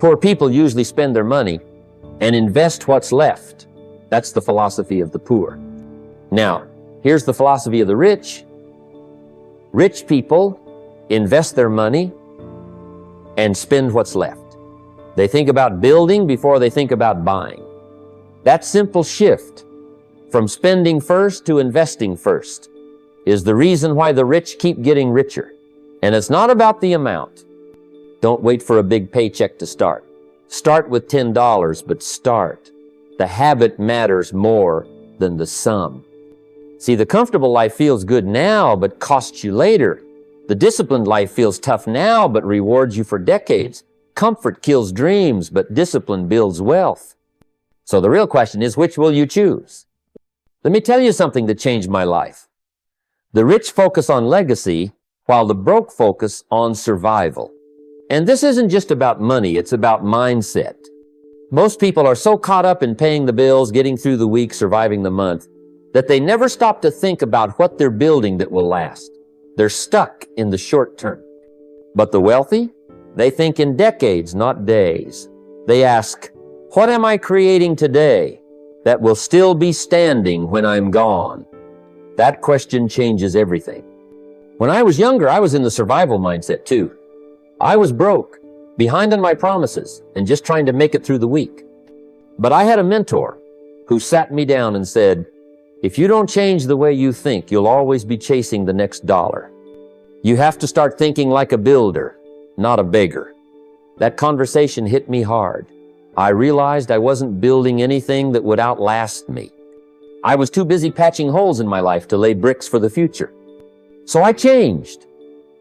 Poor people usually spend their money and invest what's left. That's the philosophy of the poor. Now, here's the philosophy of the rich. Rich people invest their money and spend what's left. They think about building before they think about buying. That simple shift from spending first to investing first is the reason why the rich keep getting richer. And it's not about the amount. Don't wait for a big paycheck to start. Start with $10, but start. The habit matters more than the sum. See, the comfortable life feels good now, but costs you later. The disciplined life feels tough now, but rewards you for decades. Comfort kills dreams, but discipline builds wealth. So the real question is, which will you choose? Let me tell you something that changed my life. The rich focus on legacy, while the broke focus on survival. And this isn't just about money, it's about mindset. Most people are so caught up in paying the bills, getting through the week, surviving the month, that they never stop to think about what they're building that will last. They're stuck in the short term. But the wealthy, they think in decades, not days. They ask, what am I creating today that will still be standing when I'm gone? That question changes everything. When I was younger, I was in the survival mindset too. I was broke, behind on my promises, and just trying to make it through the week. But I had a mentor who sat me down and said, if you don't change the way you think, you'll always be chasing the next dollar. You have to start thinking like a builder, not a beggar. That conversation hit me hard. I realized I wasn't building anything that would outlast me. I was too busy patching holes in my life to lay bricks for the future. So I changed.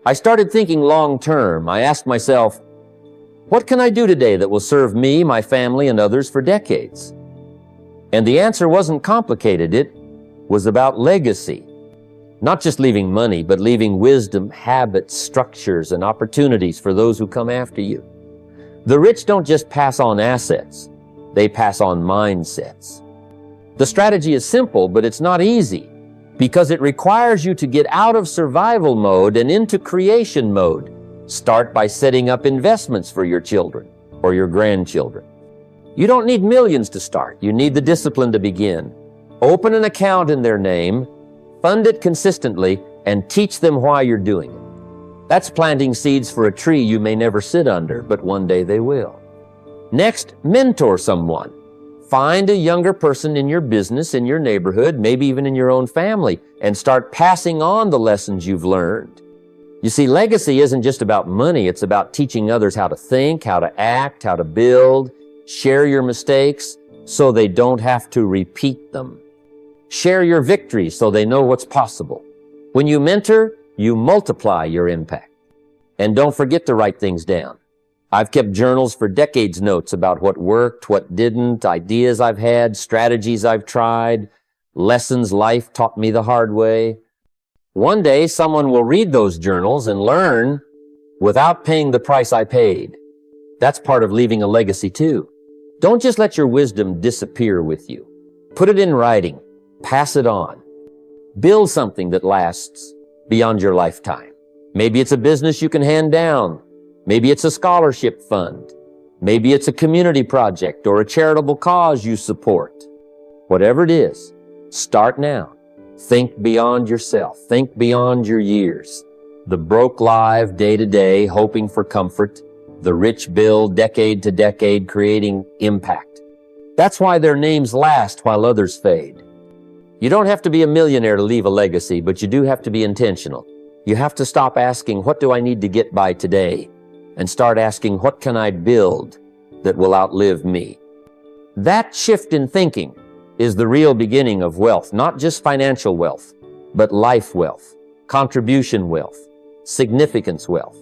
I started thinking long term. I asked myself, what can I do today that will serve me, my family, and others for decades? And the answer wasn't complicated. It was about legacy. Not just leaving money, but leaving wisdom, habits, structures, and opportunities for those who come after you. The rich don't just pass on assets, they pass on mindsets. The strategy is simple, but it's not easy because it requires you to get out of survival mode and into creation mode. Start by setting up investments for your children or your grandchildren. You don't need millions to start. You need the discipline to begin. Open an account in their name, fund it consistently, and teach them why you're doing it. That's planting seeds for a tree you may never sit under, but one day they will. Next, mentor someone. Find a younger person in your business, in your neighborhood, maybe even in your own family, and start passing on the lessons you've learned. You see, legacy isn't just about money. It's about teaching others how to think, how to act, how to build. Share your mistakes so they don't have to repeat them. Share your victories so they know what's possible. When you mentor, you multiply your impact. And don't forget to write things down. I've kept journals for decades, notes about what worked, what didn't, ideas I've had, strategies I've tried, lessons life taught me the hard way. One day, someone will read those journals and learn without paying the price I paid. That's part of leaving a legacy too. Don't just let your wisdom disappear with you. Put it in writing. Pass it on. Build something that lasts beyond your lifetime. Maybe it's a business you can hand down. Maybe it's a scholarship fund. Maybe it's a community project or a charitable cause you support. Whatever it is, start now. Think beyond yourself. Think beyond your years. The broke live day to day, hoping for comfort. The rich build decade to decade, creating impact. That's why their names last while others fade. You don't have to be a millionaire to leave a legacy, but you do have to be intentional. You have to stop asking, what do I need to get by today? And start asking, what can I build that will outlive me? That shift in thinking is the real beginning of wealth, not just financial wealth, but life wealth, contribution wealth, significance wealth.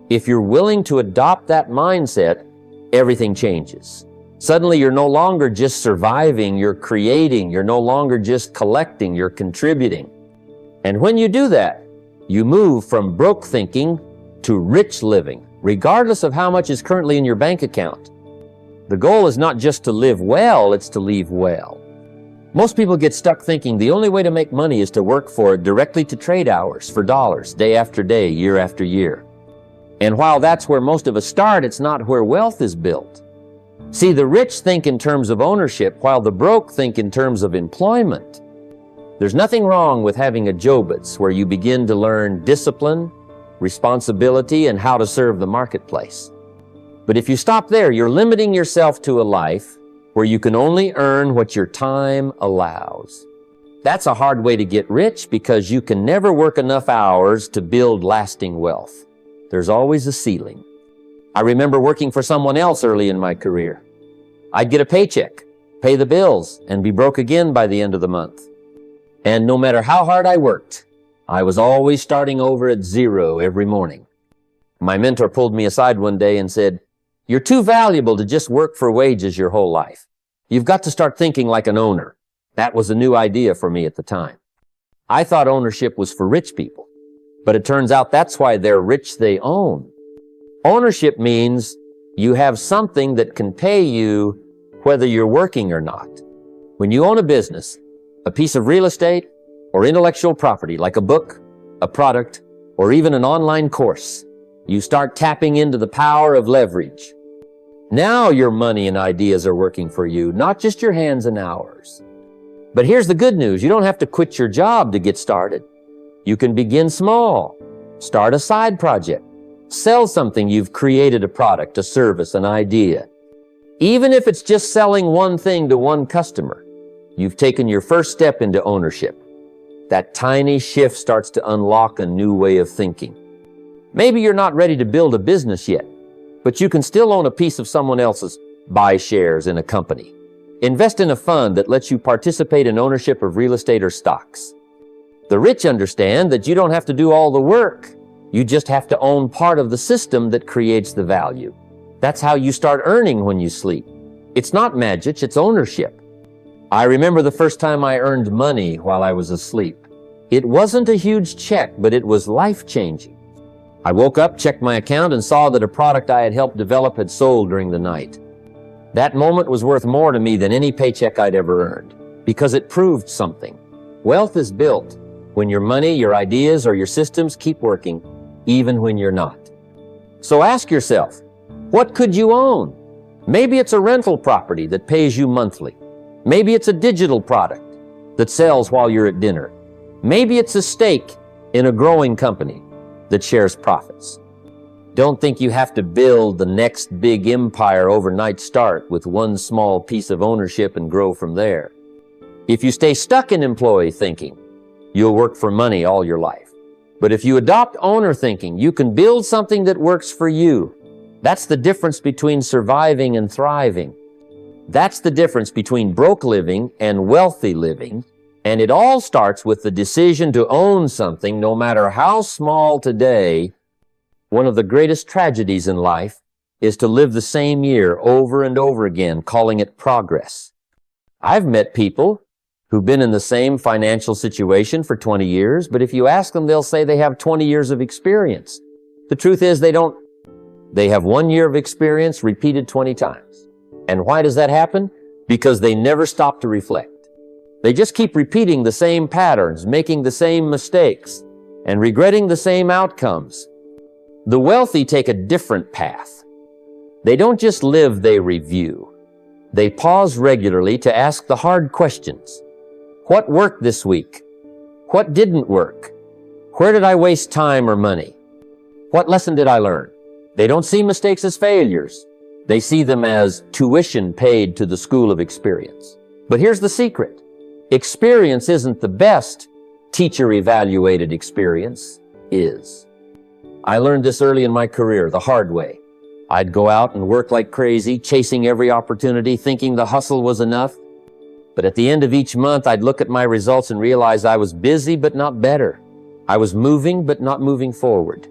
If you're willing to adopt that mindset, everything changes. Suddenly, you're no longer just surviving, you're creating. You're no longer just collecting, you're contributing. And when you do that, you move from broke thinking to rich living, regardless of how much is currently in your bank account. The goal is not just to live well, it's to leave well. Most people get stuck thinking the only way to make money is to work for it directly to trade hours for dollars, day after day, year after year. And while that's where most of us start, it's not where wealth is built. See, the rich think in terms of ownership, while the broke think in terms of employment. There's nothing wrong with having a Jobits where you begin to learn discipline, responsibility, and how to serve the marketplace. But if you stop there, you're limiting yourself to a life where you can only earn what your time allows. That's a hard way to get rich because you can never work enough hours to build lasting wealth. There's always a ceiling. I remember working for someone else early in my career. I'd get a paycheck, pay the bills, and be broke again by the end of the month. And no matter how hard I worked, I was always starting over at zero every morning. My mentor pulled me aside one day and said, "You're too valuable to just work for wages your whole life. You've got to start thinking like an owner." That was a new idea for me at the time. I thought ownership was for rich people, but it turns out that's why they're rich they own. Ownership means you have something that can pay you whether you're working or not. When you own a business, a piece of real estate, or intellectual property like a book, a product, or even an online course, you start tapping into the power of leverage. Now your money and ideas are working for you, not just your hands and hours. But here's the good news. You don't have to quit your job to get started. You can begin small. Start a side project. Sell something you've created, a product, a service, an idea. Even if it's just selling one thing to one customer, you've taken your first step into ownership. That tiny shift starts to unlock a new way of thinking. Maybe you're not ready to build a business yet, but you can still own a piece of someone else's. Buy shares in a company. Invest in a fund that lets you participate in ownership of real estate or stocks. The rich understand that you don't have to do all the work. You just have to own part of the system that creates the value. That's how you start earning when you sleep. It's not magic, it's ownership. I remember the first time I earned money while I was asleep. It wasn't a huge check, but it was life-changing. I woke up, checked my account, and saw that a product I had helped develop had sold during the night. That moment was worth more to me than any paycheck I'd ever earned, because it proved something. Wealth is built when your money, your ideas, or your systems keep working, even when you're not. So ask yourself, what could you own? Maybe it's a rental property that pays you monthly. Maybe it's a digital product that sells while you're at dinner. Maybe it's a stake in a growing company that shares profits. Don't think you have to build the next big empire overnight. Start with one small piece of ownership and grow from there. If you stay stuck in employee thinking, you'll work for money all your life. But if you adopt owner thinking, you can build something that works for you. That's the difference between surviving and thriving. That's the difference between broke living and wealthy living. And it all starts with the decision to own something, no matter how small today. One of the greatest tragedies in life is to live the same year over and over again, calling it progress. I've met people who've been in the same financial situation for 20 years, but if you ask them, they'll say they have 20 years of experience. The truth is they don't. They have 1 year of experience repeated 20 times. And why does that happen? Because they never stop to reflect. They just keep repeating the same patterns, making the same mistakes, and regretting the same outcomes. The wealthy take a different path. They don't just live, they review. They pause regularly to ask the hard questions. What worked this week? What didn't work? Where did I waste time or money? What lesson did I learn? They don't see mistakes as failures. They see them as tuition paid to the school of experience. But here's the secret. Experience isn't the best. Teacher-evaluated experience is. I learned this early in my career, the hard way. I'd go out and work like crazy, chasing every opportunity, thinking the hustle was enough. But at the end of each month, I'd look at my results and realize I was busy but not better. I was moving but not moving forward.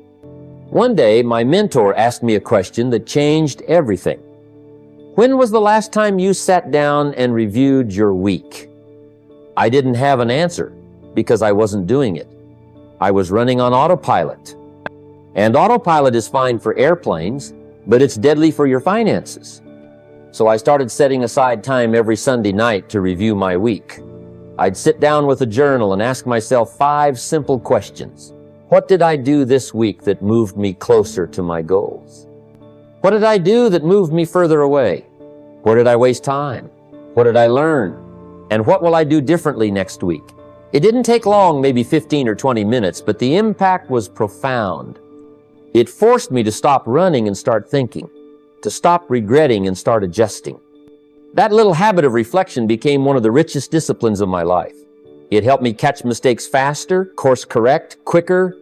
One day, my mentor asked me a question that changed everything. When was the last time you sat down and reviewed your week? I didn't have an answer because I wasn't doing it. I was running on autopilot. And autopilot is fine for airplanes, but it's deadly for your finances. So I started setting aside time every Sunday night to review my week. I'd sit down with a journal and ask myself 5 simple questions. What did I do this week that moved me closer to my goals? What did I do that moved me further away? Where did I waste time? What did I learn? And what will I do differently next week? It didn't take long, maybe 15 or 20 minutes, but the impact was profound. It forced me to stop running and start thinking, to stop regretting and start adjusting. That little habit of reflection became one of the richest disciplines of my life. It helped me catch mistakes faster, course correct, quicker,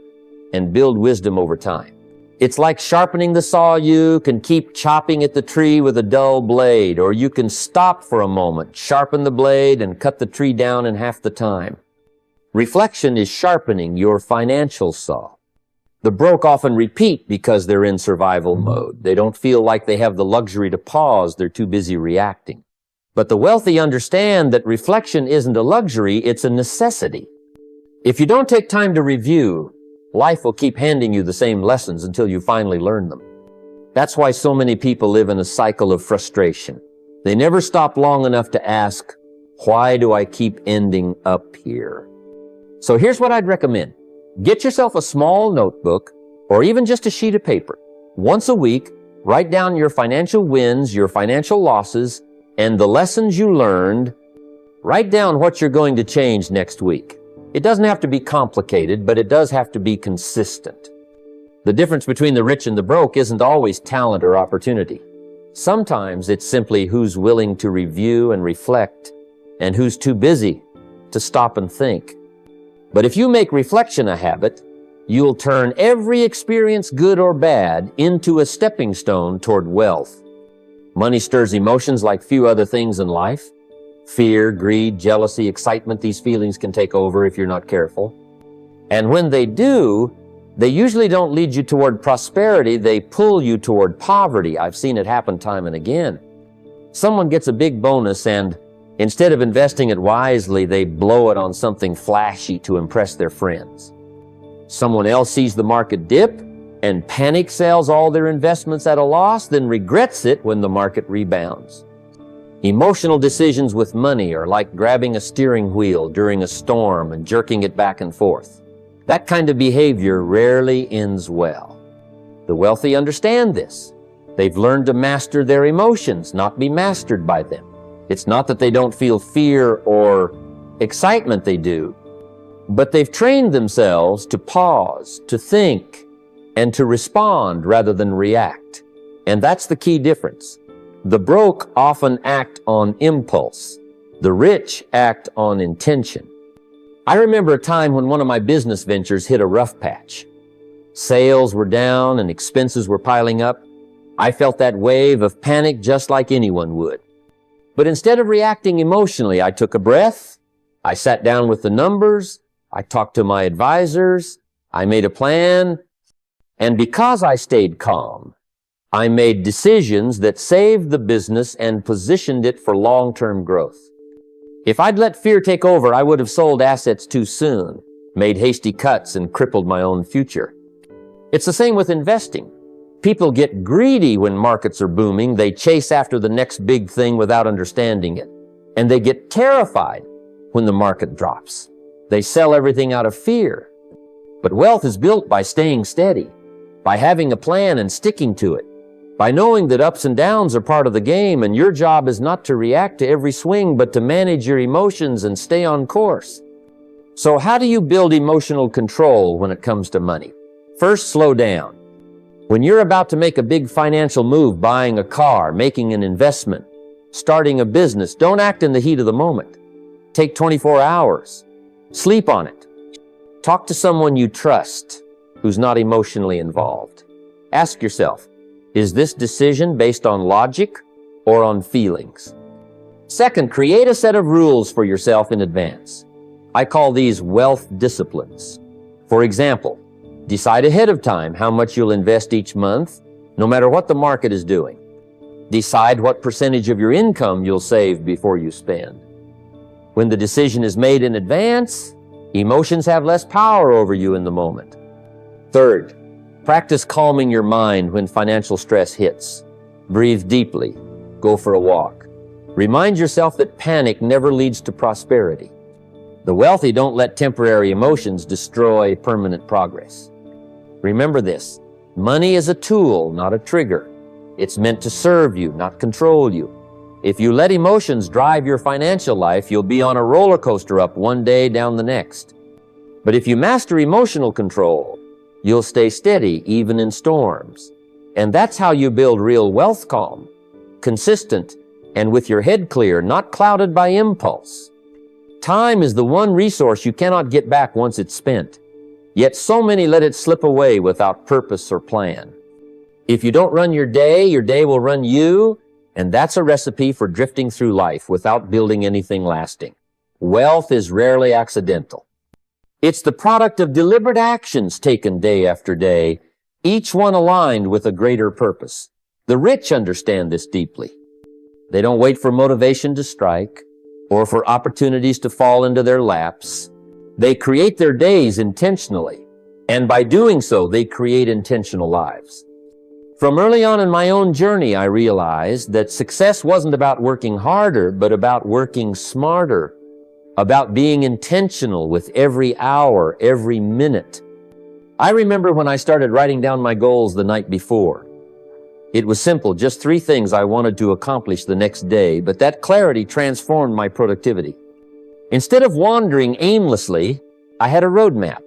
and build wisdom over time. It's like sharpening the saw. You can keep chopping at the tree with a dull blade, or you can stop for a moment, sharpen the blade, and cut the tree down in half the time. Reflection is sharpening your financial saw. The broke often repeat because they're in survival mode. They don't feel like they have the luxury to pause. They're too busy reacting. But the wealthy understand that reflection isn't a luxury, it's a necessity. If you don't take time to review, life will keep handing you the same lessons until you finally learn them. That's why so many people live in a cycle of frustration. They never stop long enough to ask, why do I keep ending up here? So here's what I'd recommend. Get yourself a small notebook or even just a sheet of paper. Once a week, write down your financial wins, your financial losses, and the lessons you learned. Write down what you're going to change next week. It doesn't have to be complicated, but it does have to be consistent. The difference between the rich and the broke isn't always talent or opportunity. Sometimes it's simply who's willing to review and reflect and who's too busy to stop and think. But if you make reflection a habit, you'll turn every experience, good or bad, into a stepping stone toward wealth. Money stirs emotions like few other things in life. Fear, greed, jealousy, excitement, these feelings can take over if you're not careful. And when they do, they usually don't lead you toward prosperity, they pull you toward poverty. I've seen it happen time and again. Someone gets a big bonus and instead of investing it wisely, they blow it on something flashy to impress their friends. Someone else sees the market dip and panic sells all their investments at a loss, then regrets it when the market rebounds. Emotional decisions with money are like grabbing a steering wheel during a storm and jerking it back and forth. That kind of behavior rarely ends well. The wealthy understand this. They've learned to master their emotions, not be mastered by them. It's not that they don't feel fear or excitement, they do, but they've trained themselves to pause, to think, and to respond rather than react. And that's the key difference. The broke often act on impulse. The rich act on intention. I remember a time when one of my business ventures hit a rough patch. Sales were down and expenses were piling up. I felt that wave of panic just like anyone would. But instead of reacting emotionally, I took a breath, I sat down with the numbers, I talked to my advisors, I made a plan, and because I stayed calm, I made decisions that saved the business and positioned it for long-term growth. If I'd let fear take over, I would have sold assets too soon, made hasty cuts, and crippled my own future. It's the same with investing. People get greedy when markets are booming. They chase after the next big thing without understanding it. And they get terrified when the market drops. They sell everything out of fear. But wealth is built by staying steady, by having a plan and sticking to it, by knowing that ups and downs are part of the game and your job is not to react to every swing, but to manage your emotions and stay on course. So how do you build emotional control when it comes to money? First, slow down. When you're about to make a big financial move, buying a car, making an investment, starting a business, don't act in the heat of the moment. Take 24 hours. Sleep on it. Talk to someone you trust who's not emotionally involved. Ask yourself, is this decision based on logic or on feelings? Second, create a set of rules for yourself in advance. I call these wealth disciplines. For example, decide ahead of time how much you'll invest each month, no matter what the market is doing. Decide what percentage of your income you'll save before you spend. When the decision is made in advance, emotions have less power over you in the moment. Third, practice calming your mind when financial stress hits. Breathe deeply. Go for a walk. Remind yourself that panic never leads to prosperity. The wealthy don't let temporary emotions destroy permanent progress. Remember this, money is a tool, not a trigger. It's meant to serve you, not control you. If you let emotions drive your financial life, you'll be on a roller coaster up one day, down the next. But if you master emotional control, you'll stay steady even in storms. And that's how you build real wealth calm, consistent, and with your head clear, not clouded by impulse. Time is the one resource you cannot get back once it's spent. Yet so many let it slip away without purpose or plan. If you don't run your day will run you, and that's a recipe for drifting through life without building anything lasting. Wealth is rarely accidental. It's the product of deliberate actions taken day after day, each one aligned with a greater purpose. The rich understand this deeply. They don't wait for motivation to strike or for opportunities to fall into their laps. They create their days intentionally, and by doing so, they create intentional lives. From early on in my own journey, I realized that success wasn't about working harder, but about working smarter, about being intentional with every hour, every minute. I remember when I started writing down my goals the night before. It was simple, just 3 things I wanted to accomplish the next day, but that clarity transformed my productivity. Instead of wandering aimlessly, I had a roadmap.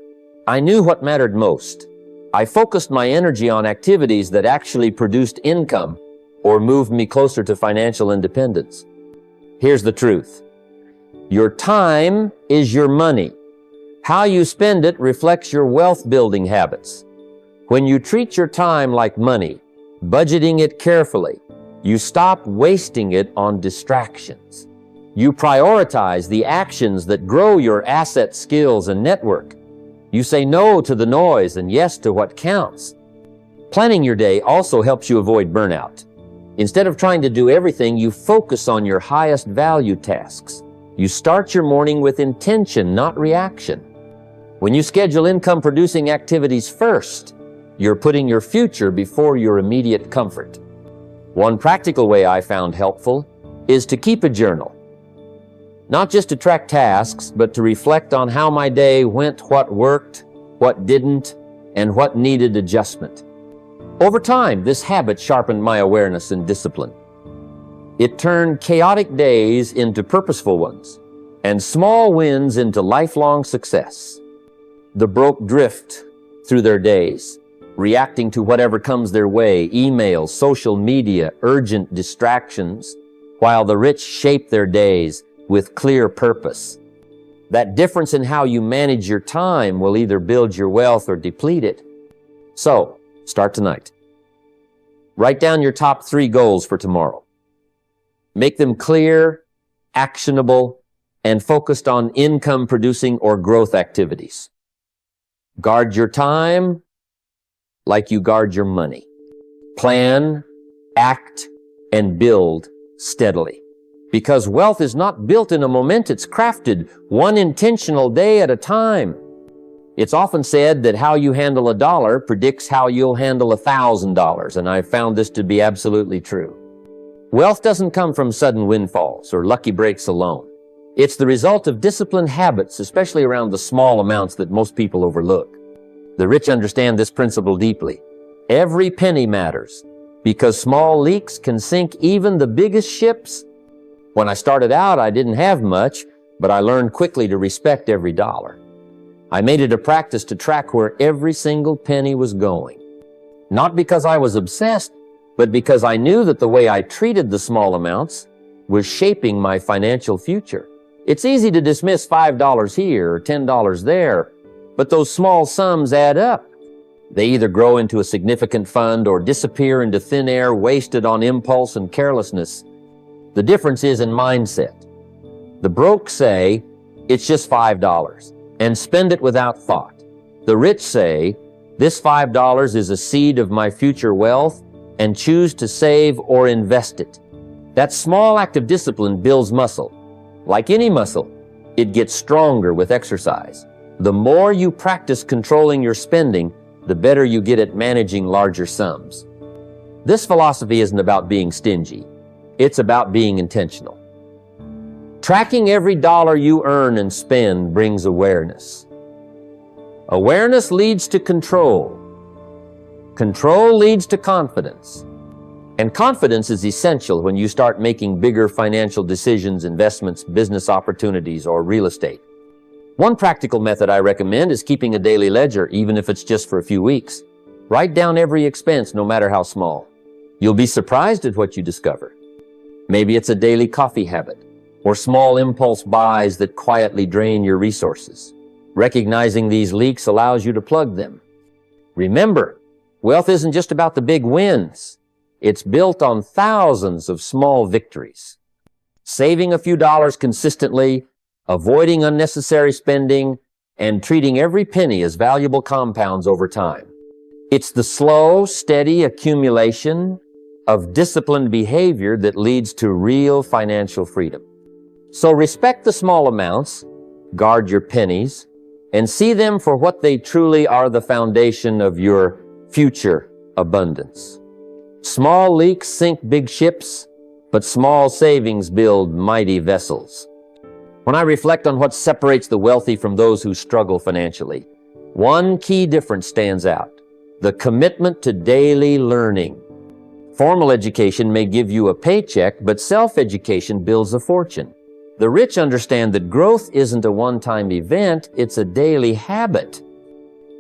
I knew what mattered most. I focused my energy on activities that actually produced income or moved me closer to financial independence. Here's the truth. Your time is your money. How you spend it reflects your wealth building habits. When you treat your time like money, budgeting it carefully, you stop wasting it on distractions. You prioritize the actions that grow your asset, skills, and network. You say no to the noise and yes to what counts. Planning your day also helps you avoid burnout. Instead of trying to do everything, you focus on your highest value tasks. You start your morning with intention, not reaction. When you schedule income-producing activities first, you're putting your future before your immediate comfort. One practical way I found helpful is to keep a journal. Not just to track tasks, but to reflect on how my day went, what worked, what didn't, and what needed adjustment. Over time, this habit sharpened my awareness and discipline. It turned chaotic days into purposeful ones, and small wins into lifelong success. The broke drift through their days, reacting to whatever comes their way, emails, social media, urgent distractions, while the rich shape their days with clear purpose. That difference in how you manage your time will either build your wealth or deplete it. So, start tonight. Write down your top 3 goals for tomorrow. Make them clear, actionable, and focused on income-producing or growth activities. Guard your time like you guard your money. Plan, act, and build steadily. Because wealth is not built in a moment, it's crafted one intentional day at a time. It's often said that how you handle $1 predicts how you'll handle $1,000, and I've found this to be absolutely true. Wealth doesn't come from sudden windfalls or lucky breaks alone. It's the result of disciplined habits, especially around the small amounts that most people overlook. The rich understand this principle deeply. Every penny matters, because small leaks can sink even the biggest ships. When I started out, I didn't have much, but I learned quickly to respect every dollar. I made it a practice to track where every single penny was going. Not because I was obsessed, but because I knew that the way I treated the small amounts was shaping my financial future. It's easy to dismiss $5 here or $10 there, but those small sums add up. They either grow into a significant fund or disappear into thin air, wasted on impulse and carelessness. The difference is in mindset. The broke say, it's just $5, and spend it without thought. The rich say, this $5 is a seed of my future wealth, and choose to save or invest it. That small act of discipline builds muscle. Like any muscle, it gets stronger with exercise. The more you practice controlling your spending, the better you get at managing larger sums. This philosophy isn't about being stingy. It's about being intentional. Tracking every dollar you earn and spend brings awareness. Awareness leads to control. Control leads to confidence. And confidence is essential when you start making bigger financial decisions, investments, business opportunities, or real estate. One practical method I recommend is keeping a daily ledger, even if it's just for a few weeks. Write down every expense, no matter how small. You'll be surprised at what you discover. Maybe it's a daily coffee habit, or small impulse buys that quietly drain your resources. Recognizing these leaks allows you to plug them. Remember, wealth isn't just about the big wins. It's built on thousands of small victories. Saving a few dollars consistently, avoiding unnecessary spending, and treating every penny as valuable compounds over time. It's the slow, steady accumulation of disciplined behavior that leads to real financial freedom. So respect the small amounts, guard your pennies, and see them for what they truly are, the foundation of your future abundance. Small leaks sink big ships, but small savings build mighty vessels. When I reflect on what separates the wealthy from those who struggle financially, one key difference stands out: the commitment to daily learning. Formal education may give you a paycheck, but self-education builds a fortune. The rich understand that growth isn't a one-time event, it's a daily habit.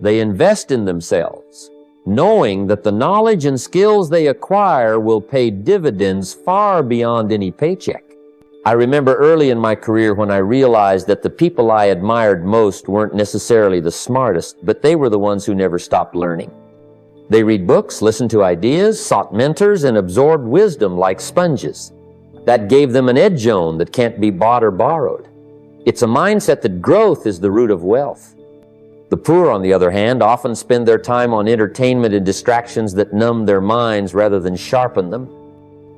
They invest in themselves, knowing that the knowledge and skills they acquire will pay dividends far beyond any paycheck. I remember early in my career when I realized that the people I admired most weren't necessarily the smartest, but they were the ones who never stopped learning. They read books, listened to ideas, sought mentors, and absorbed wisdom like sponges. That gave them an edge zone that can't be bought or borrowed. It's a mindset that growth is the root of wealth. The poor, on the other hand, often spend their time on entertainment and distractions that numb their minds rather than sharpen them.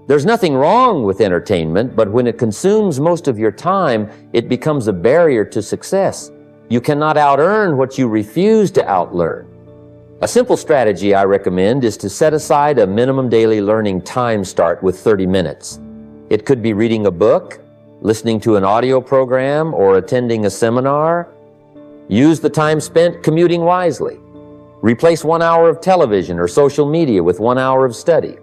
There's nothing wrong with entertainment, but when it consumes most of your time, it becomes a barrier to success. You cannot out-earn what you refuse to out-learn. A simple strategy I recommend is to set aside a minimum daily learning time start with 30 minutes. It could be reading a book, listening to an audio program, or attending a seminar. Use the time spent commuting wisely. Replace 1 hour of television or social media with 1 hour of study.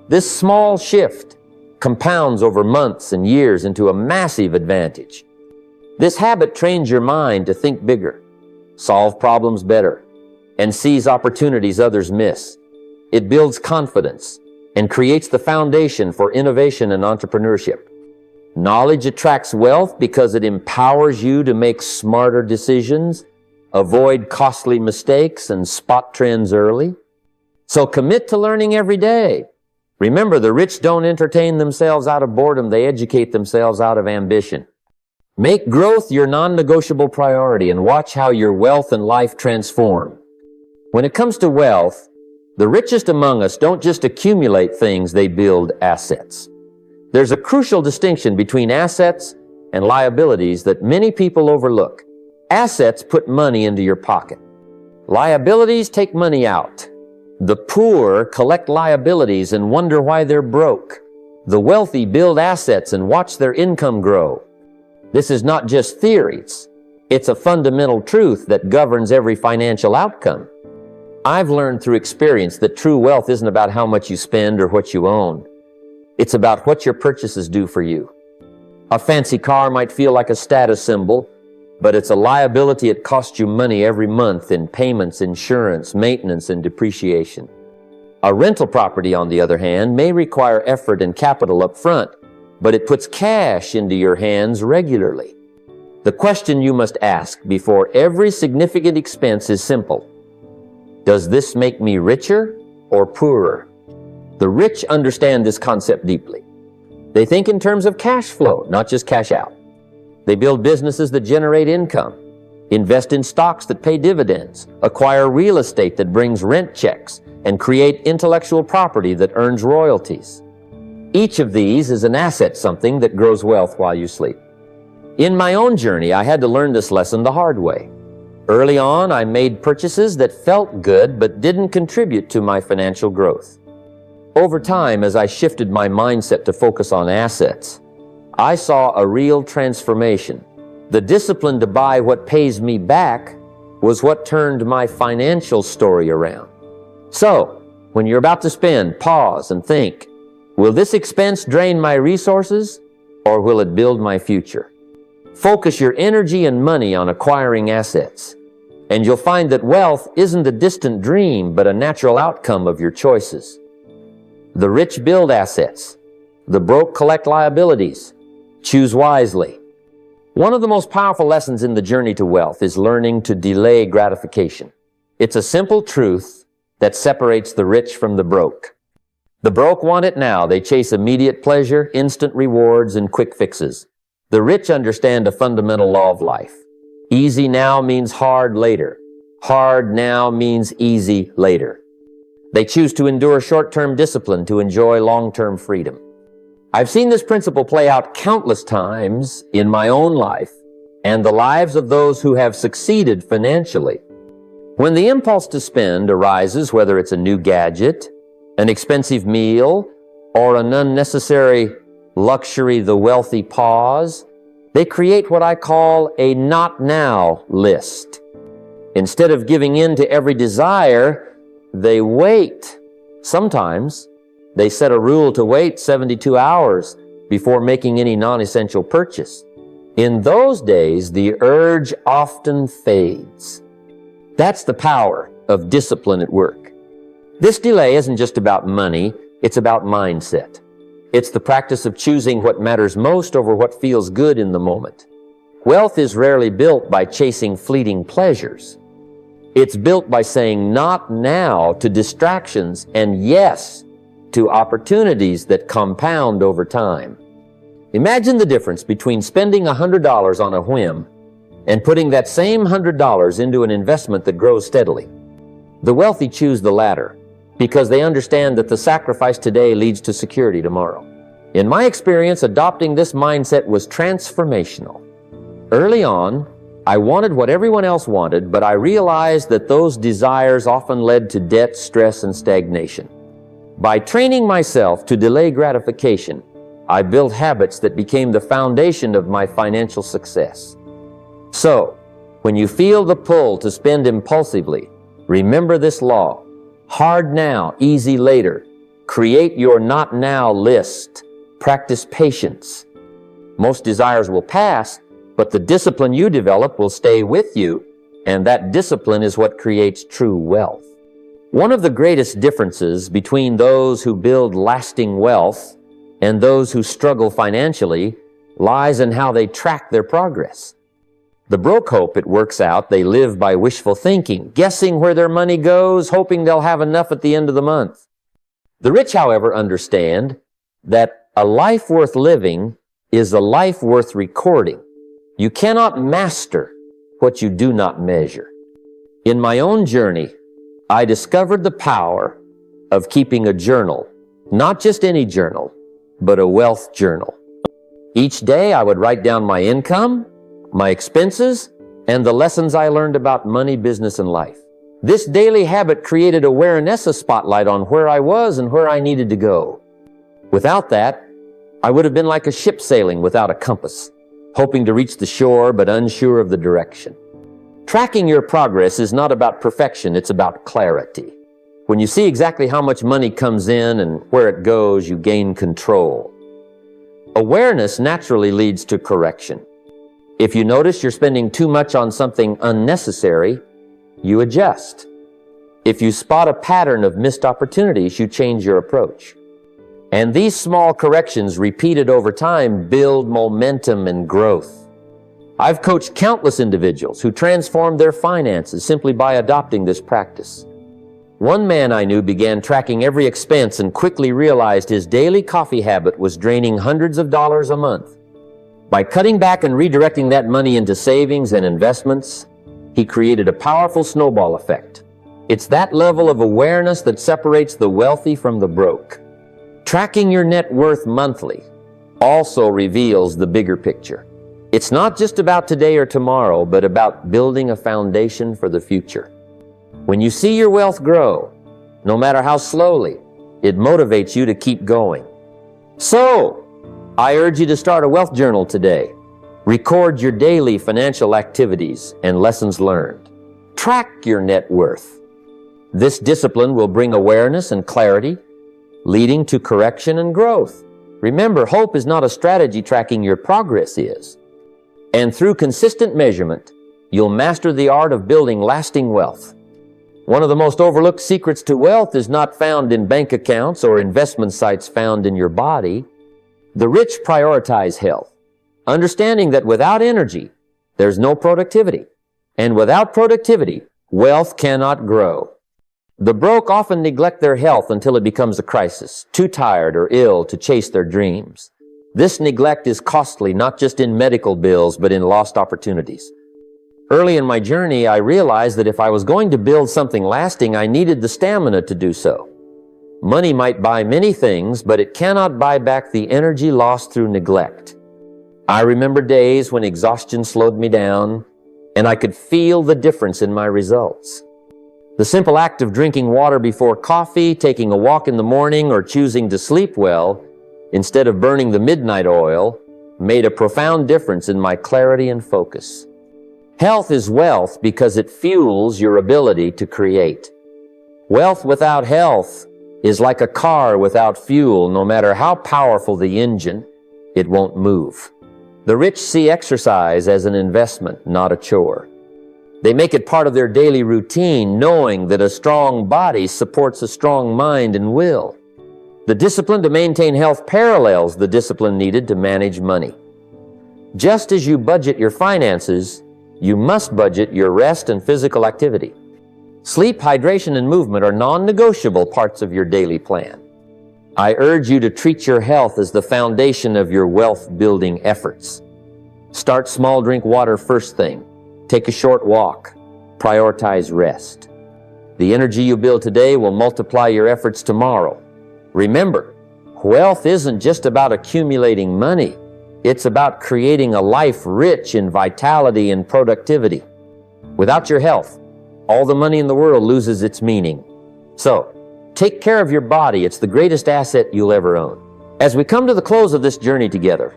This small shift compounds over months and years into a massive advantage. This habit trains your mind to think bigger, solve problems better, and seize opportunities others miss. It builds confidence and creates the foundation for innovation and entrepreneurship. Knowledge attracts wealth because it empowers you to make smarter decisions, avoid costly mistakes, and spot trends early. So commit to learning every day. Remember, the rich don't entertain themselves out of boredom, they educate themselves out of ambition. Make growth your non-negotiable priority and watch how your wealth and life transform. When it comes to wealth, the richest among us don't just accumulate things, they build assets. There's a crucial distinction between assets and liabilities that many people overlook. Assets put money into your pocket. Liabilities take money out. The poor collect liabilities and wonder why they're broke. The wealthy build assets and watch their income grow. This is not just theories. It's a fundamental truth that governs every financial outcome. I've learned through experience that true wealth isn't about how much you spend or what you own. It's about what your purchases do for you. A fancy car might feel like a status symbol, but it's a liability. It costs you money every month in payments, insurance, maintenance, and depreciation. A rental property, on the other hand, may require effort and capital up front, but it puts cash into your hands regularly. The question you must ask before every significant expense is simple. Does this make me richer or poorer? The rich understand this concept deeply. They think in terms of cash flow, not just cash out. They build businesses that generate income, invest in stocks that pay dividends, acquire real estate that brings rent checks, and create intellectual property that earns royalties. Each of these is an asset, something that grows wealth while you sleep. In my own journey, I had to learn this lesson the hard way. Early on, I made purchases that felt good but didn't contribute to my financial growth. Over time, as I shifted my mindset to focus on assets, I saw a real transformation. The discipline to buy what pays me back was what turned my financial story around. So, when you're about to spend, pause and think, will this expense drain my resources or will it build my future? Focus your energy and money on acquiring assets, and you'll find that wealth isn't a distant dream, but a natural outcome of your choices. The rich build assets. The broke collect liabilities. Choose wisely. One of the most powerful lessons in the journey to wealth is learning to delay gratification. It's a simple truth that separates the rich from the broke. The broke want it now. They chase immediate pleasure, instant rewards, and quick fixes. The rich understand a fundamental law of life. Easy now means hard later. Hard now means easy later. They choose to endure short-term discipline to enjoy long-term freedom. I've seen this principle play out countless times in my own life and the lives of those who have succeeded financially. When the impulse to spend arises, whether it's a new gadget, an expensive meal, or an unnecessary luxury the wealthy pause, they create what I call a not now list. Instead of giving in to every desire, they wait. Sometimes they set a rule to wait 72 hours before making any non-essential purchase. In those days, the urge often fades. That's the power of discipline at work. This delay isn't just about money, it's about mindset. It's the practice of choosing what matters most over what feels good in the moment. Wealth is rarely built by chasing fleeting pleasures. It's built by saying not now to distractions and yes to opportunities that compound over time. Imagine the difference between spending $100 on a whim and putting that same $100 into an investment that grows steadily. The wealthy choose the latter because they understand that the sacrifice today leads to security tomorrow. In my experience, adopting this mindset was transformational. Early on, I wanted what everyone else wanted, but I realized that those desires often led to debt, stress, and stagnation. By training myself to delay gratification, I built habits that became the foundation of my financial success. So, when you feel the pull to spend impulsively, remember this law. Hard now, easy later. Create your not now list. Practice patience. Most desires will pass, but the discipline you develop will stay with you, and that discipline is what creates true wealth. One of the greatest differences between those who build lasting wealth and those who struggle financially lies in how they track their progress. The broke hope it works out they live by wishful thinking, guessing where their money goes, hoping they'll have enough at the end of the month. The rich, however, understand that a life worth living is a life worth recording. You cannot master what you do not measure. In my own journey, I discovered the power of keeping a journal, not just any journal, but a wealth journal. Each day I would write down my income, my expenses, and the lessons I learned about money, business, and life. This daily habit created awareness, a spotlight on where I was and where I needed to go. Without that, I would have been like a ship sailing without a compass, hoping to reach the shore but unsure of the direction. Tracking your progress is not about perfection, it's about clarity. When you see exactly how much money comes in and where it goes, you gain control. Awareness naturally leads to correction. If you notice you're spending too much on something unnecessary, you adjust. If you spot a pattern of missed opportunities, you change your approach. And these small corrections repeated over time build momentum and growth. I've coached countless individuals who transformed their finances simply by adopting this practice. One man I knew began tracking every expense and quickly realized his daily coffee habit was draining hundreds of dollars a month. By cutting back and redirecting that money into savings and investments, he created a powerful snowball effect. It's that level of awareness that separates the wealthy from the broke. Tracking your net worth monthly also reveals the bigger picture. It's not just about today or tomorrow, but about building a foundation for the future. When you see your wealth grow, no matter how slowly, it motivates you to keep going. So, I urge you to start a wealth journal today. Record your daily financial activities and lessons learned. Track your net worth. This discipline will bring awareness and clarity, leading to correction and growth. Remember, hope is not a strategy, tracking your progress is. And through consistent measurement, you'll master the art of building lasting wealth. One of the most overlooked secrets to wealth is not found in bank accounts or investment sites found in your body. The rich prioritize health, understanding that without energy, there's no productivity. And without productivity, wealth cannot grow. The broke often neglect their health until it becomes a crisis, too tired or ill to chase their dreams. This neglect is costly, not just in medical bills, but in lost opportunities. Early in my journey, I realized that if I was going to build something lasting, I needed the stamina to do so. Money might buy many things, but it cannot buy back the energy lost through neglect. I remember days when exhaustion slowed me down, and I could feel the difference in my results. The simple act of drinking water before coffee, taking a walk in the morning, or choosing to sleep well, instead of burning the midnight oil, made a profound difference in my clarity and focus. Health is wealth because it fuels your ability to create. Wealth without health is like a car without fuel. No matter how powerful the engine, it won't move. The rich see exercise as an investment, not a chore. They make it part of their daily routine, knowing that a strong body supports a strong mind and will. The discipline to maintain health parallels the discipline needed to manage money. Just as you budget your finances, you must budget your rest and physical activity. Sleep, hydration, and movement are non-negotiable parts of your daily plan. I urge you to treat your health as the foundation of your wealth-building efforts. Start small, drink water first thing. Take a short walk. Prioritize rest. The energy you build today will multiply your efforts tomorrow. Remember, wealth isn't just about accumulating money. It's about creating a life rich in vitality and productivity. Without your health, all the money in the world loses its meaning. So, take care of your body. It's the greatest asset you'll ever own. As we come to the close of this journey together,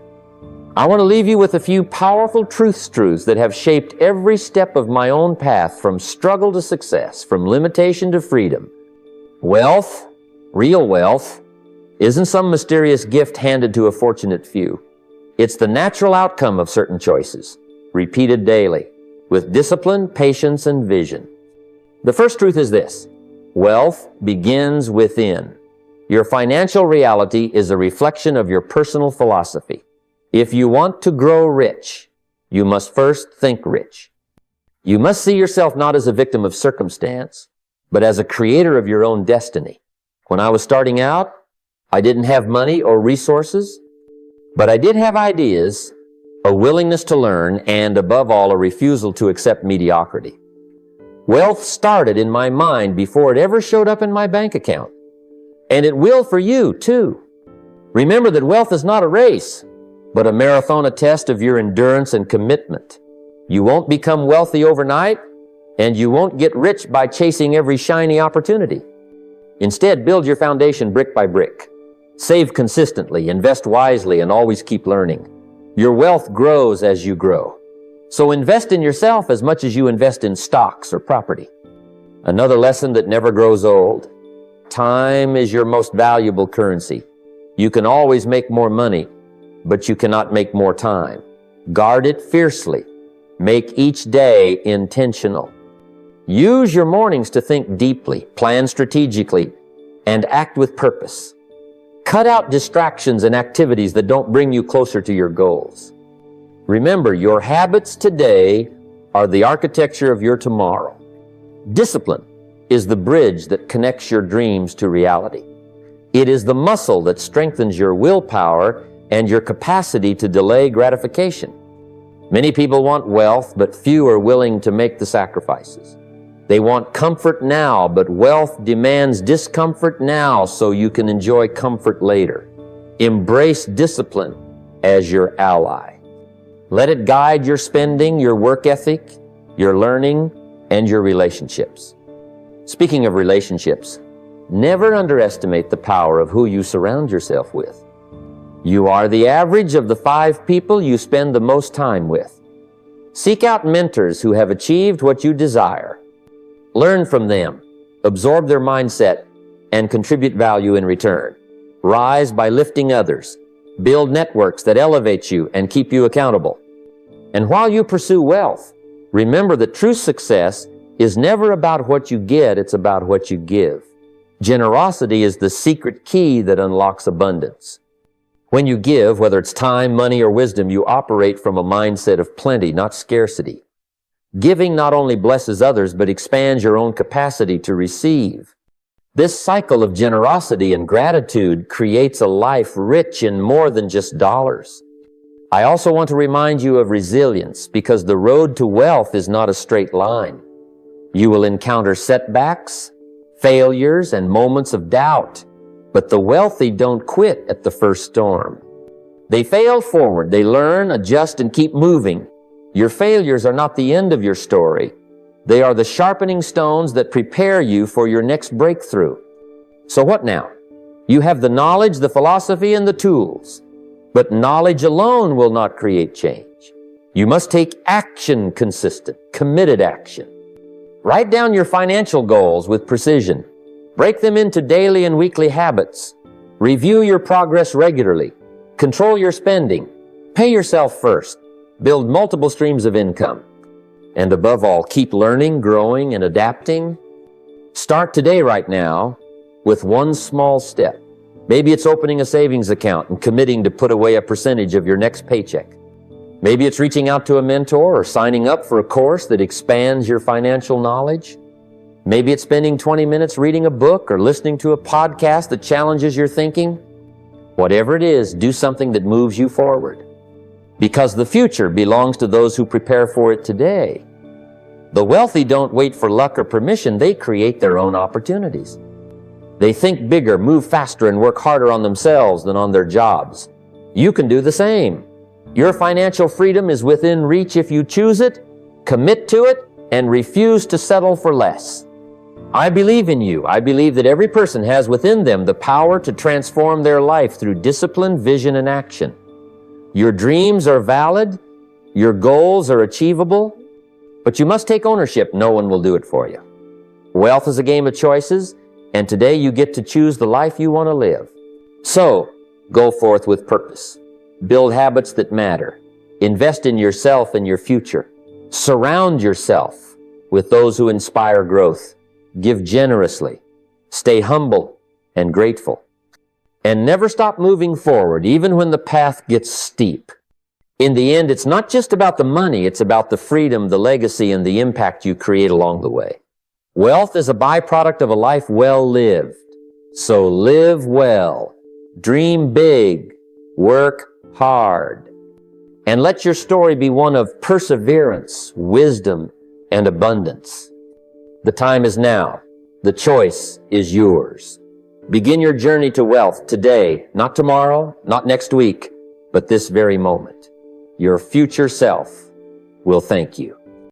I want to leave you with a few powerful truths that have shaped every step of my own path, from struggle to success, from limitation to freedom. Wealth, real wealth, isn't some mysterious gift handed to a fortunate few. It's the natural outcome of certain choices, repeated daily, with discipline, patience, and vision. The first truth is this: wealth begins within. Your financial reality is a reflection of your personal philosophy. If you want to grow rich, you must first think rich. You must see yourself not as a victim of circumstance, but as a creator of your own destiny. When I was starting out, I didn't have money or resources, but I did have ideas, a willingness to learn, and above all, a refusal to accept mediocrity. Wealth started in my mind before it ever showed up in my bank account. And it will for you, too. Remember that wealth is not a race, but a marathon, a test of your endurance and commitment. You won't become wealthy overnight, and you won't get rich by chasing every shiny opportunity. Instead, build your foundation brick by brick. Save consistently, invest wisely, and always keep learning. Your wealth grows as you grow. So invest in yourself as much as you invest in stocks or property. Another lesson that never grows old: time is your most valuable currency. You can always make more money, but you cannot make more time. Guard it fiercely. Make each day intentional. Use your mornings to think deeply, plan strategically, and act with purpose. Cut out distractions and activities that don't bring you closer to your goals. Remember, your habits today are the architecture of your tomorrow. Discipline is the bridge that connects your dreams to reality. It is the muscle that strengthens your willpower and your capacity to delay gratification. Many people want wealth, but few are willing to make the sacrifices. They want comfort now, but wealth demands discomfort now so you can enjoy comfort later. Embrace discipline as your ally. Let it guide your spending, your work ethic, your learning, and your relationships. Speaking of relationships, never underestimate the power of who you surround yourself with. You are the average of the 5 people you spend the most time with. Seek out mentors who have achieved what you desire. Learn from them, absorb their mindset, and contribute value in return. Rise by lifting others. Build networks that elevate you and keep you accountable. And while you pursue wealth, remember that true success is never about what you get, it's about what you give. Generosity is the secret key that unlocks abundance. When you give, whether it's time, money, or wisdom, you operate from a mindset of plenty, not scarcity. Giving not only blesses others, but expands your own capacity to receive. This cycle of generosity and gratitude creates a life rich in more than just dollars. I also want to remind you of resilience, because the road to wealth is not a straight line. You will encounter setbacks, failures, and moments of doubt. But the wealthy don't quit at the first storm. They fail forward, they learn, adjust, and keep moving. Your failures are not the end of your story. They are the sharpening stones that prepare you for your next breakthrough. So what now? You have the knowledge, the philosophy, and the tools. But knowledge alone will not create change. You must take action, consistent, committed action. Write down your financial goals with precision. Break them into daily and weekly habits. Review your progress regularly. Control your spending. Pay yourself first. Build multiple streams of income. And above all, keep learning, growing, and adapting. Start today right now with one small step. Maybe it's opening a savings account and committing to put away a percentage of your next paycheck. Maybe it's reaching out to a mentor or signing up for a course that expands your financial knowledge. Maybe it's spending 20 minutes reading a book or listening to a podcast that challenges your thinking. Whatever it is, do something that moves you forward. Because the future belongs to those who prepare for it today. The wealthy don't wait for luck or permission, they create their own opportunities. They think bigger, move faster, and work harder on themselves than on their jobs. You can do the same. Your financial freedom is within reach if you choose it, commit to it, and refuse to settle for less. I believe in you. I believe that every person has within them the power to transform their life through discipline, vision, and action. Your dreams are valid, your goals are achievable, but you must take ownership. No one will do it for you. Wealth is a game of choices, and today you get to choose the life you want to live. So, go forth with purpose. Build habits that matter. Invest in yourself and your future. Surround yourself with those who inspire growth. Give generously. Stay humble and grateful. And never stop moving forward, even when the path gets steep. In the end, it's not just about the money, it's about the freedom, the legacy, and the impact you create along the way. Wealth is a byproduct of a life well lived. So live well, dream big, work hard, and let your story be one of perseverance, wisdom, and abundance. The time is now. The choice is yours. Begin your journey to wealth today, not tomorrow, not next week, but this very moment. Your future self will thank you.